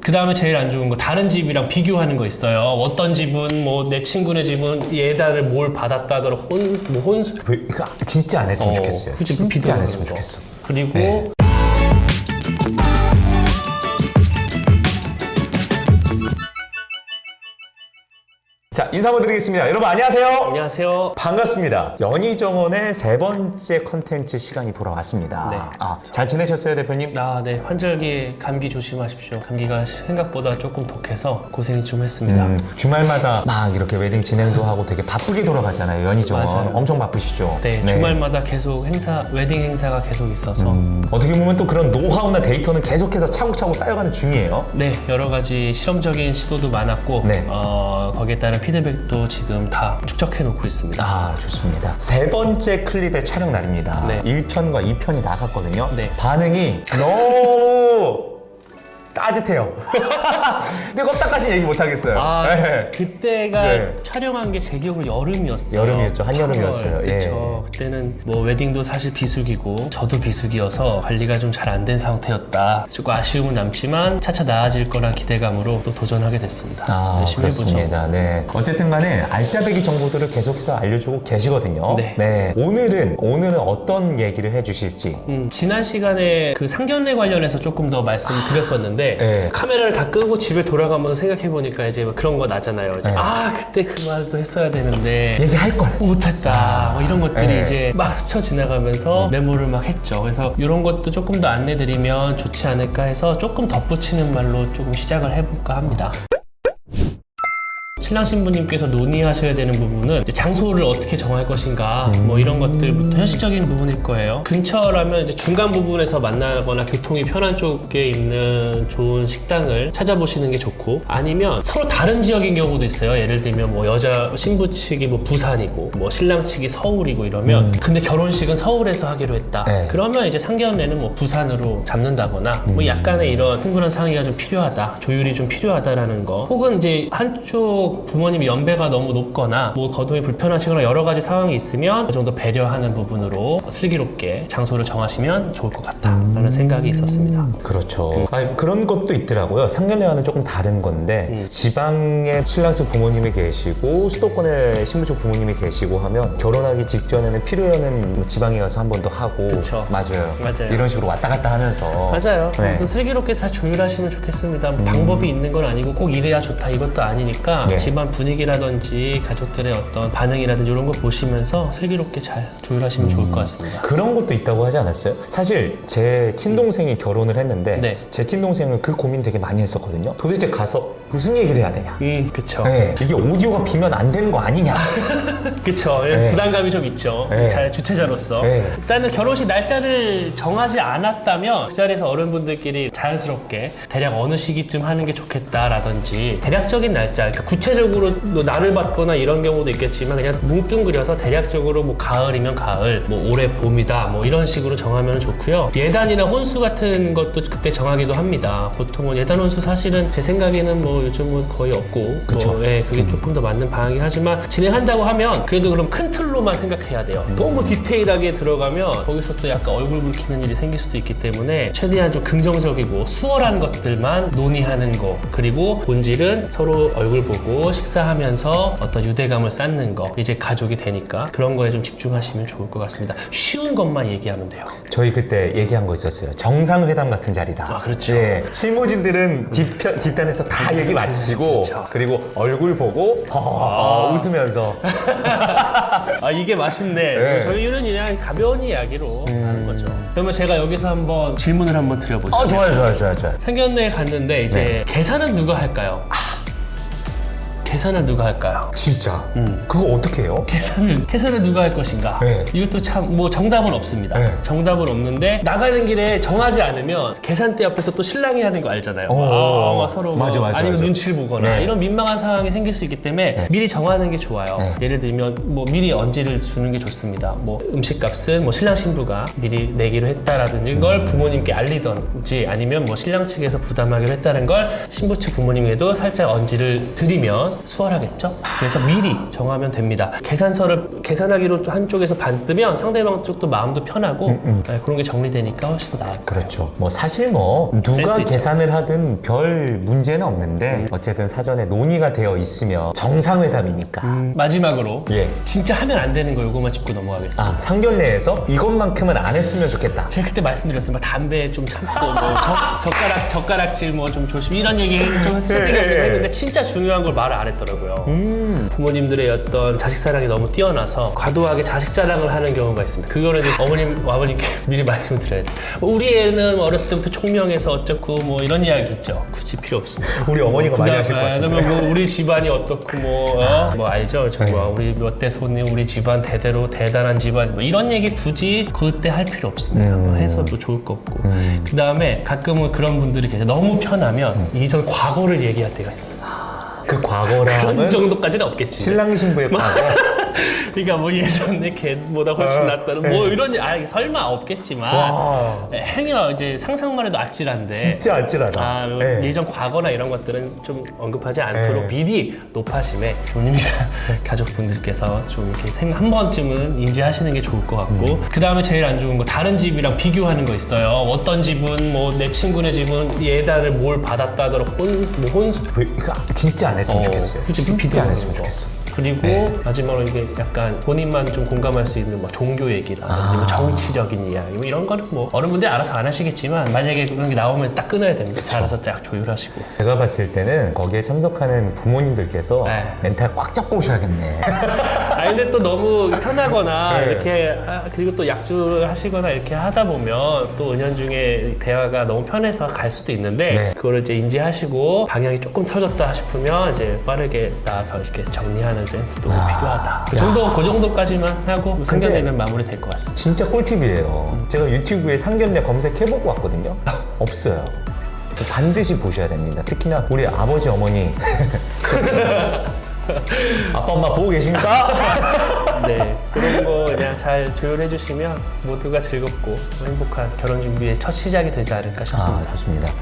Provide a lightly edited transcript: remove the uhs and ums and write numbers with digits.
그 다음에 제일 안 좋은 거 다른 집이랑 비교하는 거 있어요. 어떤 집은 뭐 내 친구네 집은 예단을 뭘 받았다더라 혼수 왜, 이거 진짜 안 했으면 좋겠어요. 그치, 진짜 안 했으면 거. 좋겠어. 그리고 네. 자, 인사 한번 드리겠습니다. 여러분 안녕하세요. 안녕하세요. 반갑습니다. 연희정원의 세 번째 컨텐츠 시간이 돌아왔습니다. 네. 잘 지내셨어요, 대표님? 네. 환절기 감기 조심하십시오. 감기가 생각보다 조금 독해서 고생 좀 했습니다. 주말마다 막 이렇게 웨딩 진행도 하고 되게 바쁘게 돌아가잖아요, 연희정원. 맞아요. 엄청 바쁘시죠? 네, 주말마다 계속 웨딩 행사가 계속 있어서 어떻게 보면 또 그런 노하우나 데이터는 계속해서 차곡차곡 쌓여가는 중이에요. 네, 여러 가지 실험적인 시도도 많았고 네. 거기에 따른 피드백도 지금 다 축적해 놓고 있습니다. 좋습니다. 세 번째 클립의 촬영 날입니다. 네. 1편과 2편이 나갔거든요. 네. 반응이 너무 따뜻해요. 근데 껍딱까지 얘기 못 하겠어요. 네. 그때가 네. 촬영한 게 제 기억으로 여름이었어요. 여름이었죠. 한여름이었어요. 예. 그렇죠. 그때는 뭐 웨딩도 사실 비수기고 저도 비수기여서 관리가 좀 잘 안 된 상태였다. 조금 아쉬움은 남지만 차차 나아질 거란 기대감으로 또 도전하게 됐습니다. 열심히 해보죠. 그렇습니다. 네. 어쨌든 간에 알짜배기 정보들을 계속해서 알려주고 계시거든요. 네. 오늘은 어떤 얘기를 해주실지. 지난 시간에 그 상견례 관련해서 조금 더 말씀드렸었는데 네. 카메라를 다 끄고 집에 돌아가면서 생각해보니까 이제 뭐 그런 거 나잖아요. 이제 네. 그때 그 말도 했어야 되는데 얘기할 걸. 못했다. 뭐 이런 것들이 네. 이제 막 스쳐 지나가면서 메모를 막 했죠. 그래서 이런 것도 조금 더 안내드리면 좋지 않을까 해서 조금 덧붙이는 말로 조금 시작을 해볼까 합니다. 신랑 신부님께서 논의하셔야 되는 부분은 이제 장소를 어떻게 정할 것인가 뭐 이런 것들부터 현실적인 부분일 거예요. 근처라면 이제 중간 부분에서 만나거나 교통이 편한 쪽에 있는 좋은 식당을 찾아보시는 게 좋고, 아니면 서로 다른 지역인 경우도 있어요. 예를 들면 뭐 여자 신부 측이 뭐 부산이고 뭐 신랑 측이 서울이고 이러면 근데 결혼식은 서울에서 하기로 했다. 네. 그러면 이제 상견례는 뭐 부산으로 잡는다거나 뭐 약간의 이런 충분한 상의가 좀 필요하다, 조율이 좀 필요하다라는 거, 혹은 이제 한쪽 부모님 연배가 너무 높거나 뭐 거동이 불편하시거나 여러 가지 상황이 있으면 그 정도 배려하는 부분으로 슬기롭게 장소를 정하시면 좋을 것 같다라는 생각이 있었습니다. 그렇죠. 그런 것도 있더라고요. 상견례와는 조금 다른 건데 지방에 신랑 측 부모님이 계시고 수도권에 신부 측 부모님이 계시고 하면 결혼하기 직전에는 필요해는 뭐 지방에 가서 한 번 더 하고. 그쵸. 맞아요. 맞아요. 이런 식으로 왔다 갔다 하면서. 맞아요. 네. 아무튼 슬기롭게 다 조율하시면 좋겠습니다. 방법이 있는 건 아니고 꼭 이래야 좋다 이것도 아니니까 네. 집안 분위기라든지 가족들의 어떤 반응이라든지 이런 거 보시면서 슬기롭게 잘 조율하시면 좋을 것 같습니다. 그런 것도 있다고 하지 않았어요? 사실 제 친동생이 결혼을 했는데 네. 제 친동생은 그 고민 되게 많이 했었거든요. 도대체 가서 무슨 얘기를 해야 되냐? 그쵸. 네. 이게 오디오가 비면 안 되는 거 아니냐? 그쵸. 네. 부담감이 좀 있죠. 네. 잘 주최자로서. 네. 일단은 결혼식 날짜를 정하지 않았다면 그 자리에서 어른분들끼리 자연스럽게 대략 어느 시기쯤 하는 게 좋겠다라든지 대략적인 날짜, 그러니까 구체적으로 뭐 날을 받거나 이런 경우도 있겠지만 그냥 뭉뚱그려서 대략적으로 뭐 가을이면 가을, 뭐 올해 봄이다, 뭐 이런 식으로 정하면 좋고요. 예단이나 혼수 같은 것도 그때 정하기도 합니다. 보통은 예단 혼수 사실은 제 생각에는 뭐 요즘은 거의 없고, 그쵸. 뭐 그게 조금 더 맞는 방향이긴 하지만 진행한다고 하면 그래도 그럼 큰 틀로만 생각해야 돼요. 너무 디테일하게 들어가면 거기서 또 약간 얼굴 붉히는 일이 생길 수도 있기 때문에 최대한 좀 긍정적이고 수월한 것들만 논의하는 거, 그리고 본질은 서로 얼굴 보고 식사하면서 어떤 유대감을 쌓는 거, 이제 가족이 되니까 그런 거에 좀 집중하시면 좋을 것 같습니다. 쉬운 것만 얘기하면 돼요. 저희 그때 얘기한 거 있었어요. 정상회담 같은 자리다. 그렇죠. 예, 실무진들은 뒷단에서 다 얘기 마치고 그렇죠. 그리고 얼굴 보고 웃으면서 이게 맛있네. 네. 저희는 그냥 가벼운 이야기로 하는 거죠. 그러면 제가 여기서 한번 질문을 한번 드려보죠. 좋아요. 상견례에 갔는데 이제 계산은 누가 할까요? 계산을 누가 할까요? 진짜? 그거 어떻게 해요? 계산을 누가 할 것인가? 네. 이것도 참 뭐 정답은 없습니다. 네. 정답은 없는데 나가는 길에 정하지 않으면 계산대 앞에서 또 신랑이 하는 거 알잖아요. 막 서로 뭐 맞아. 아니면 눈치를 보거나 네. 이런 민망한 상황이 생길 수 있기 때문에 미리 정하는 게 좋아요. 네. 예를 들면 뭐 미리 언지를 주는 게 좋습니다. 뭐 음식값은 뭐 신랑 신부가 미리 내기로 했다라든지 걸 부모님께 알리던지, 아니면 뭐 신랑 측에서 부담하기로 했다는 걸 신부 측 부모님에게도 살짝 언지를 드리면 수월하겠죠? 그래서 미리 정하면 됩니다. 계산하기로 한쪽에서 반 뜨면 상대방 쪽도 마음도 편하고 네, 그런 게 정리되니까 훨씬 더 나을 거예요. 그렇죠. 뭐 사실 뭐 누가 센스 있죠. 계산을 하든 별 문제는 없는데 어쨌든 사전에 논의가 되어 있으면 정상회담이니까. 마지막으로 예. 진짜 하면 안 되는 거 요거만 짚고 넘어가겠습니다. 아, 상견례에서 이것만큼은 안 했으면 좋겠다. 제가 그때 말씀드렸어요. 막 담배 좀 참고 뭐 젓가락질 뭐 좀 조심 이런 얘기 좀 했는데 진짜 중요한 걸 말을 안 했더라고요. 부모님들의 어떤 자식 사랑이 너무 뛰어나서 과도하게 자식 자랑을 하는 경우가 있습니다. 그거는 이제 어머님, 아버님께 미리 말씀을 드려야 돼요. 뭐 우리 애는 어렸을 때부터 총명해서 어쩌고 뭐 이런 이야기 있죠. 굳이 필요 없습니다. 우리 어머니가 많이 하실 것 같은데. 그러면 뭐 우리 집안이 어떻고 뭐 알죠? 정말 우리 몇 대 손님 우리 집안 대대로 대단한 집안 뭐 이런 얘기 굳이 그때 할 필요 없습니다. 뭐 해서 뭐 좋을 거 없고. 그 다음에 가끔은 그런 분들이 계세요. 너무 편하면 이전 과거를 얘기할 때가 있어요. 그 그런 과거라면 정도까지는 없겠지. 신랑 신부의 과거. 그러니까 뭐 예전에 걔보다 훨씬 낫다는 뭐 이런 설마 없겠지만 와. 행여 이제 상상만 해도 아찔한데 진짜 아찔하다. 뭐 네. 예전 과거나 이런 것들은 좀 언급하지 않도록 미리 노파심에 부모님이나 가족분들께서 좀 이렇게 한 번쯤은 인지하시는 게 좋을 것 같고 그 다음에 제일 안 좋은 거 다른 집이랑 비교하는 거 있어요. 어떤 집은 뭐 내 친구네 집은 예단을 뭘 받았다더라 혼수 왜, 이거 진짜 안 했으면 좋겠어요. 굳이 진짜 비교하는 안 했으면 거. 좋겠어. 그리고 마지막으로 이게 약간 본인만 좀 공감할 수 있는 뭐 종교 얘기라든지 뭐 정치적인 이야기 뭐 이런 거는 뭐 어른분들이 알아서 안 하시겠지만 만약에 그런 게 나오면 딱 끊어야 됩니다. 알아서 쫙 조율하시고. 제가 봤을 때는 거기에 참석하는 부모님들께서 네. 멘탈 꽉 잡고 오셔야겠네. 근데 또 너무 편하거나 네. 이렇게 그리고 또 약주를 하시거나 이렇게 하다 보면 또 은연중에 대화가 너무 편해서 갈 수도 있는데 네. 그거를 이제 인지하시고 방향이 조금 틀어졌다 싶으면 이제 빠르게 나와서 이렇게 정리하는 센스도 필요하다. 그 정도까지만 하고 상견례는 마무리될 것 같습니다. 진짜 꿀팁이에요. 제가 유튜브에 상견례 검색해보고 왔거든요. 없어요. 반드시 보셔야 됩니다. 특히나 우리 아버지, 어머니. 아빠, 엄마 보고 계십니까? 네, 그런 거 그냥 잘 조율해 주시면 모두가 즐겁고 행복한 결혼 준비의 첫 시작이 되지 않을까 싶습니다. 좋습니다.